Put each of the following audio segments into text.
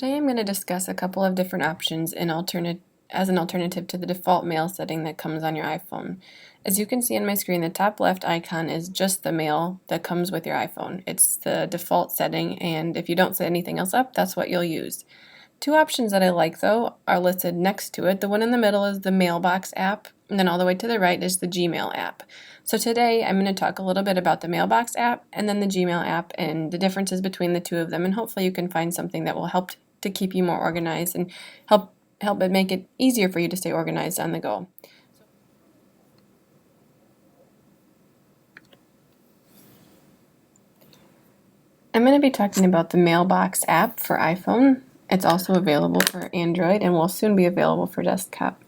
Today I'm going to discuss a couple of different options as an alternative to the default mail setting that comes on your iPhone. As you can see on my screen, the top left icon is just the mail that comes with your iPhone. It's the default setting, and if you don't set anything else up, that's what you'll use. Two options that I like, though, are listed next to it. The one in the middle is the Mailbox app, and then all the way to the right is the Gmail app. So today I'm going to talk a little bit about the Mailbox app and then the Gmail app and the differences between the two of them, and hopefully you can find something that will help to keep you more organized and help it make it easier for you to stay organized on the go. I'm going to be talking about the Mailbox app for iPhone. It's also available for Android and will soon be available for desktop.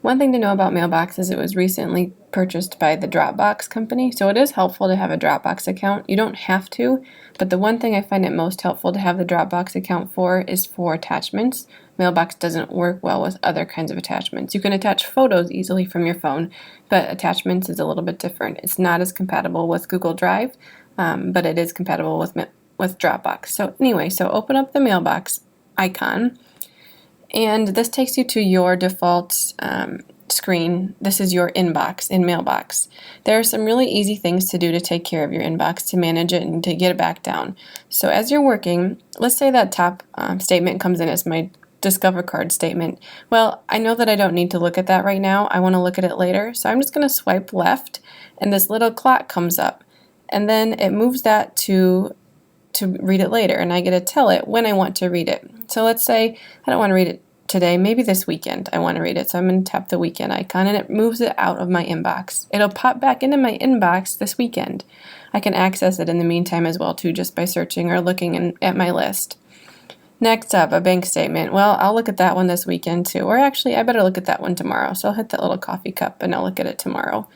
One thing to know about Mailbox is it was recently purchased by the Dropbox company, so it is helpful to have a Dropbox account. You don't have to, but the one thing I find it most helpful to have the Dropbox account for is for attachments. Mailbox doesn't work well with other kinds of attachments. You can attach photos easily from your phone, but attachments is a little bit different. It's not as compatible with Google Drive, but it is compatible with Dropbox. So anyway, open up the Mailbox icon, and this takes you to your default screen. This is your inbox in Mailbox. There are some really easy things to do to take care of your inbox, to manage it, and to get it back down. So as you're working, let's say that top statement comes in as my Discover card statement. Well, I know that I don't need to look at that right now. I want to look at it later. So I'm just going to swipe left, and this little clock comes up. And then it moves that to read it later, and I get to tell it when I want to read it. So let's say I don't want to read it today, maybe this weekend I want to read it. So I'm going to tap the weekend icon, and it moves it out of my inbox. It'll pop back into my inbox this weekend. I can access it in the meantime as well too, just by searching or looking at my list. Next up, a bank statement. Well, I'll look at that one this weekend too, or actually I better look at that one tomorrow. So I'll hit that little coffee cup and I'll look at it tomorrow.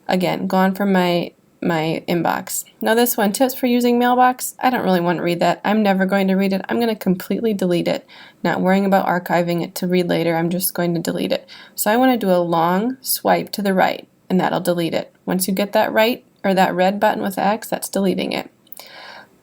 Again, gone from my inbox. Now this one, tips for using Mailbox. I don't really want to read that. I'm never going to read it. I'm going to completely delete it. Not worrying about archiving it to read later. I'm just going to delete it. So I want to do a long swipe to the right, and that'll delete it. Once you get that right, or that red button with X, that's deleting it.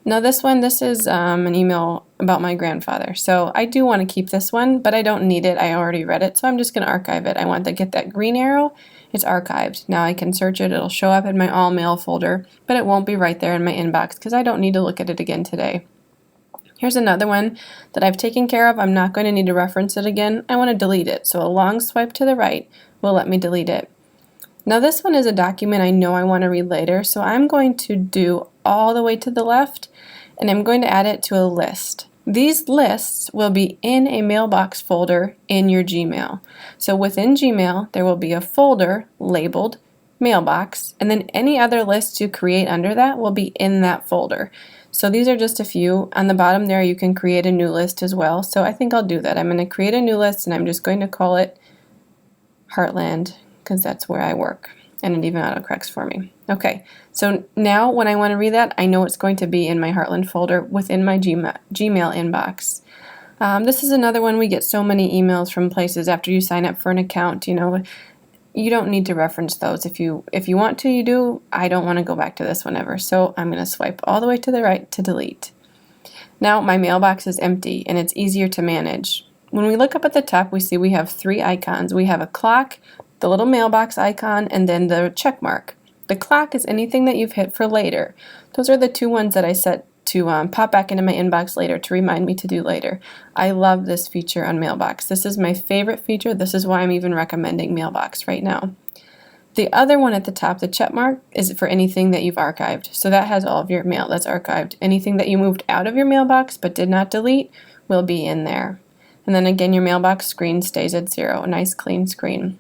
Now this is an email about my grandfather. So I do want to keep this one, but I don't need it. I already read it, so I'm just going to archive it. I want to get that green arrow. It's archived. Now I can search it. It'll show up in my all mail folder, but it won't be right there in my inbox because I don't need to look at it again today. Here's another one that I've taken care of. I'm not going to need to reference it again. I want to delete it. So a long swipe to the right will let me delete it. Now this one is a document I know I want to read later, so I'm going to do all the way to the left, and I'm going to add it to a list. These lists will be in a Mailbox folder in your Gmail. So within Gmail, there will be a folder labeled Mailbox, and then any other lists you create under that will be in that folder. So these are just a few. On the bottom there, you can create a new list as well. So I think I'll do that. I'm going to create a new list, and I'm just going to call it Heartland, because that's where I work, and it even autocorrects for me. Okay, so now when I want to read that, I know it's going to be in my Heartland folder within my Gmail inbox. This is another one. We get so many emails from places after you sign up for an account. You don't need to reference those. If you want to, you do. I don't want to go back to this one ever, so I'm going to swipe all the way to the right to delete. Now my mailbox is empty, and it's easier to manage. When we look up at the top, we see we have three icons. We have a clock, the little mailbox icon, and then the check mark. The clock is anything that you've hit for later. Those are the two ones that I set to pop back into my inbox later to remind me to do later. I love this feature on Mailbox. This is my favorite feature. This is why I'm even recommending Mailbox right now. The other one at the top, the check mark, is for anything that you've archived. So that has all of your mail that's archived. Anything that you moved out of your mailbox but did not delete will be in there. And then again, your mailbox screen stays at 0, a nice clean screen.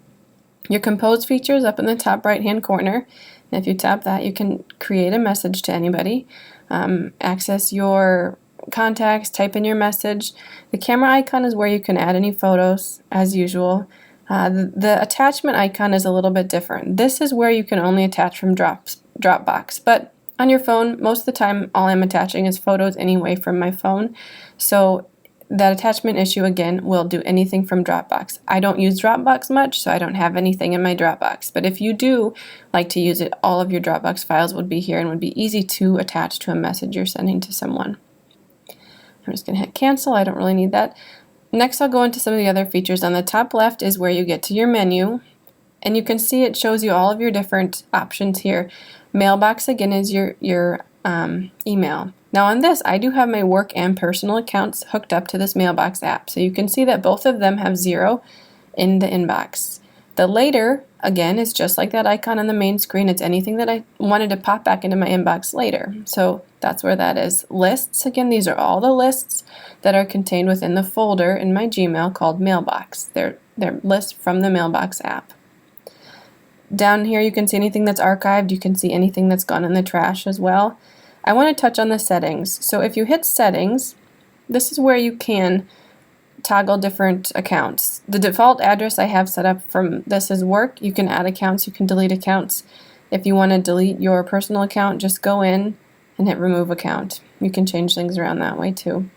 Your compose feature is up in the top right hand corner, and if you tap that, you can create a message to anybody, access your contacts, type in your message. The camera icon is where you can add any photos as usual. The attachment icon is a little bit different. This is where you can only attach from Dropbox, but on your phone, most of the time all I'm attaching is photos anyway from my phone. So that attachment issue, again, will do anything from Dropbox. I don't use Dropbox much, so I don't have anything in my Dropbox. But if you do like to use it, all of your Dropbox files would be here and would be easy to attach to a message you're sending to someone. I'm just going to hit cancel. I don't really need that. Next, I'll go into some of the other features. On the top left is where you get to your menu, and you can see it shows you all of your different options here. Mailbox, again, is your email. Now on this, I do have my work and personal accounts hooked up to this Mailbox app, so you can see that both of them have 0 in the inbox. The later, again, is just like that icon on the main screen. It's anything that I wanted to pop back into my inbox later. So that's where that is. Lists, again, these are all the lists that are contained within the folder in my Gmail called Mailbox. They're lists from the Mailbox app. Down here you can see anything that's archived. You can see anything that's gone in the trash as well. I want to touch on the settings. So if you hit settings, this is where you can toggle different accounts. The default address I have set up from this is work. You can add accounts, you can delete accounts. If you want to delete your personal account, just go in and hit remove account. You can change things around that way too.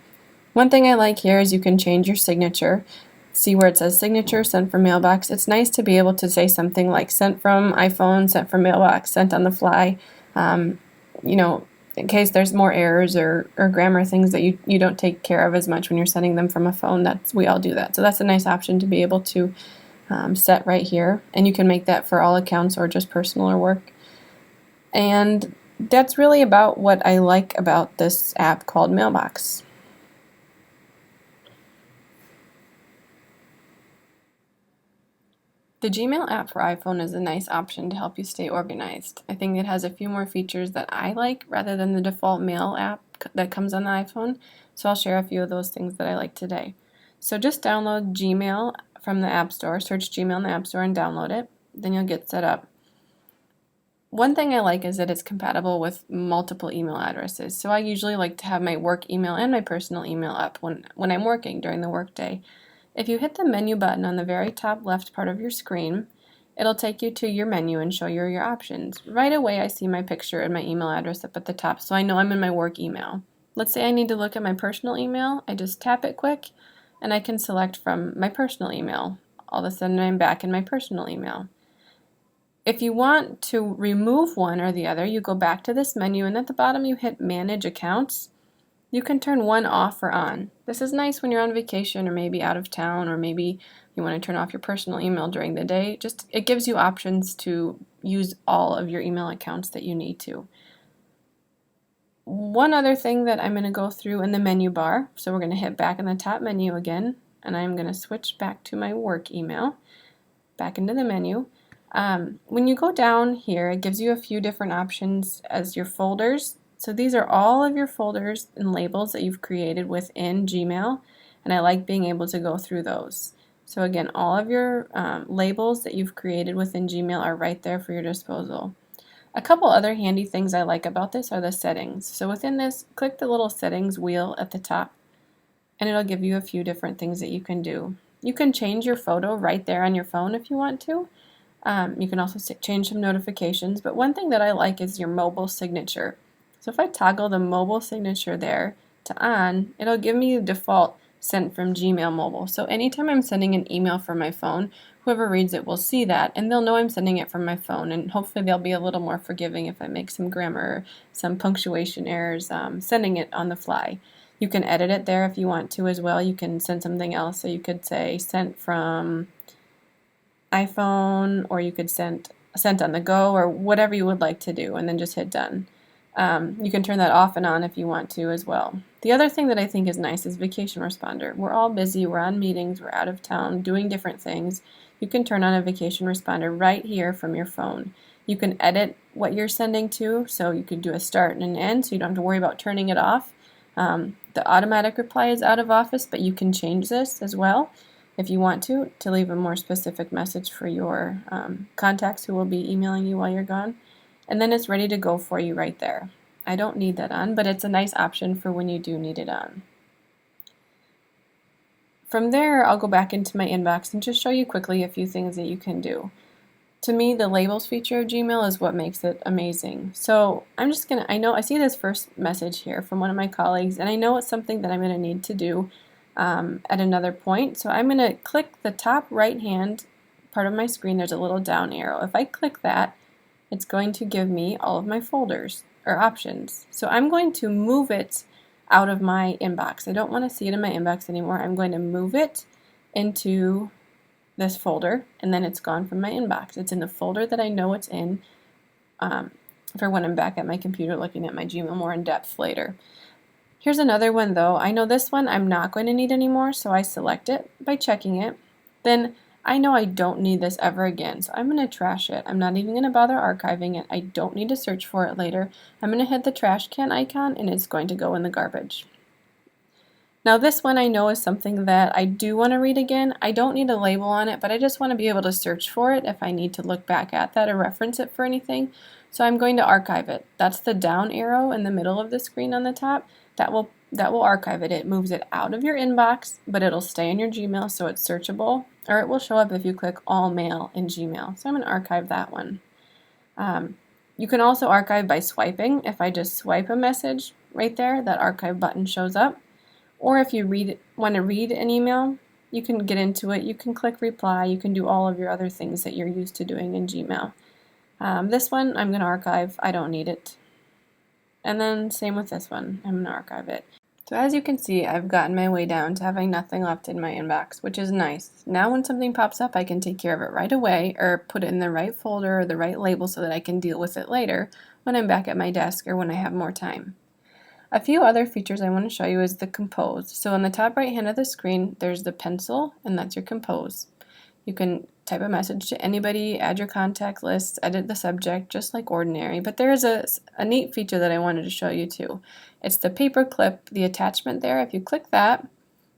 One thing I like here is you can change your signature. See where it says signature, sent from mailbox. It's nice to be able to say something like sent from iPhone, sent from mailbox, sent on the fly. In case there's more errors or grammar things that you don't take care of as much when you're sending them from a phone. We all do that. So that's a nice option to be able to set right here. And you can make that for all accounts or just personal or work. And that's really about what I like about this app called Mailbox. The Gmail app for iPhone is a nice option to help you stay organized. I think it has a few more features that I like rather than the default mail app that comes on the iPhone, so I'll share a few of those things that I like today. So just download Gmail from the App Store, search Gmail in the App Store and download it, then you'll get set up. One thing I like is that it's compatible with multiple email addresses, so I usually like to have my work email and my personal email up when I'm working during the workday. If you hit the menu button on the very top left part of your screen, it'll take you to your menu and show you your options. Right away I see my picture and my email address up at the top, so I know I'm in my work email. Let's say I need to look at my personal email, I just tap it quick and I can select from my personal email. All of a sudden I'm back in my personal email. If you want to remove one or the other, you go back to this menu and at the bottom you hit Manage Accounts. You can turn one off or on. This is nice when you're on vacation or maybe out of town, or maybe you want to turn off your personal email during the day. It gives you options to use all of your email accounts that you need to. One other thing that I'm going to go through in the menu bar, so we're going to hit back in the top menu again, and I'm going to switch back to my work email, back into the menu. When you go down here, it gives you a few different options as your folders. So these are all of your folders and labels that you've created within Gmail, and I like being able to go through those. So again, all of your labels that you've created within Gmail are right there for your disposal. A couple other handy things I like about this are the settings. So within this, click the little settings wheel at the top, and it'll give you a few different things that you can do. You can change your photo right there on your phone if you want to. You can also change some notifications, but one thing that I like is your mobile signature. So if I toggle the mobile signature there to on, it'll give me the default sent from Gmail mobile. So anytime I'm sending an email from my phone, whoever reads it will see that and they'll know I'm sending it from my phone, and hopefully they'll be a little more forgiving if I make some grammar, some punctuation errors, sending it on the fly. You can edit it there if you want to as well. You can send something else. So you could say sent from iPhone, or you could sent on the go, or whatever you would like to do, and then just hit done. You can turn that off and on if you want to as well. The other thing that I think is nice is Vacation Responder. We're all busy, we're on meetings, we're out of town, doing different things. You can turn on a Vacation Responder right here from your phone. You can edit what you're sending to, so you could do a start and an end, so you don't have to worry about turning it off. The automatic reply is out of office, but you can change this as well if you want to leave a more specific message for your contacts who will be emailing you while you're gone. And then it's ready to go for you right there. I don't need that on, but it's a nice option for when you do need it on. From there, I'll go back into my inbox and just show you quickly a few things that you can do. To me, the labels feature of Gmail is what makes it amazing. So I see this first message here from one of my colleagues, and I know it's something that I'm going to need to do at another point. So I'm going to click the top right hand part of my screen. There's a little down arrow. If I click that, it's going to give me all of my folders or options. So I'm going to move it out of my inbox. I don't want to see it in my inbox anymore. I'm going to move it into this folder, and then it's gone from my inbox. It's in the folder that I know it's in for when I'm back at my computer looking at my Gmail more in depth later. Here's another one though. I know this one I'm not going to need anymore, so I select it by checking it. Then I know I don't need this ever again, so I'm going to trash it. I'm not even going to bother archiving it. I don't need to search for it later. I'm going to hit the trash can icon and it's going to go in the garbage. Now this one I know is something that I do want to read again. I don't need a label on it, but I just want to be able to search for it if I need to look back at that or reference it for anything. So I'm going to archive it. That's the down arrow in the middle of the screen on the top. That will archive it. It moves it out of your inbox, but it'll stay in your Gmail so it's searchable, or it will show up if you click All Mail in Gmail. So I'm going to archive that one. You can also archive by swiping. If I just swipe a message right there, that archive button shows up. Or if you want to read an email, you can get into it. You can click reply. You can do all of your other things that you're used to doing in Gmail. This one I'm going to archive. I don't need it. And then same with this one. I'm going to archive it. So as you can see, I've gotten my way down to having nothing left in my inbox, which is nice. Now when something pops up, I can take care of it right away or put it in the right folder or the right label so that I can deal with it later when I'm back at my desk or when I have more time. A few other features I want to show you is the compose. So on the top right hand of the screen, there's the pencil, and that's your compose. You can type a message to anybody, add your contact list, edit the subject, just like ordinary. But there is a neat feature that I wanted to show you too. It's the paper clip, the attachment there. If you click that,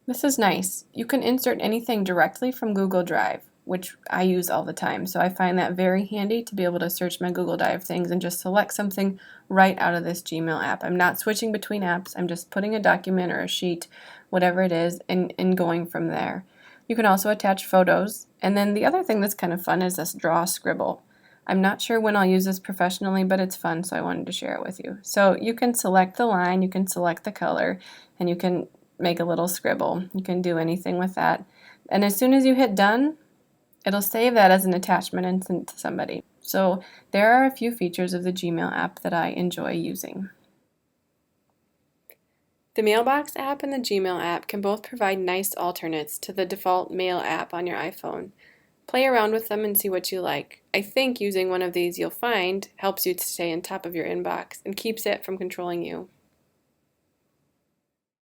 this is nice. You can insert anything directly from Google Drive, which I use all the time. So I find that very handy to be able to search my Google Drive things and just select something right out of this Gmail app. I'm not switching between apps. I'm just putting a document or a sheet, whatever it is, and going from there. You can also attach photos. And then the other thing that's kind of fun is this draw scribble. I'm not sure when I'll use this professionally, but it's fun, so I wanted to share it with you. So you can select the line, you can select the color, and you can make a little scribble. You can do anything with that. And as soon as you hit done, it'll save that as an attachment and send it to somebody. So there are a few features of the Gmail app that I enjoy using. The Mailbox app and the Gmail app can both provide nice alternates to the default Mail app on your iPhone. Play around with them and see what you like. I think using one of these you'll find helps you to stay on top of your inbox and keeps it from controlling you.